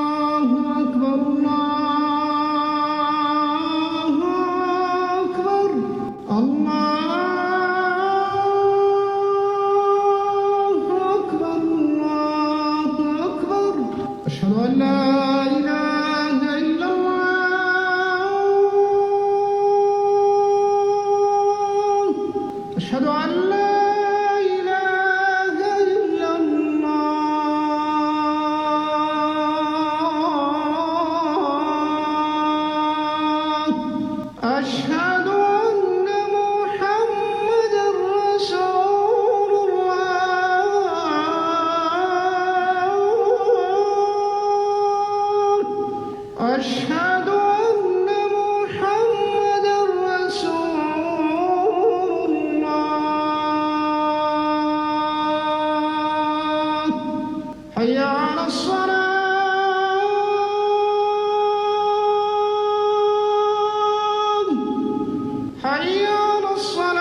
الله أكبر الله أكبر الله أكبر الله أكبر أشهد أن لا إله إلا الله أشهد أن لا إله إلا الله أشهد أن محمدا رسول الله أشهد أن محمدا رسول الله حي على الصلاة حي على الصلاة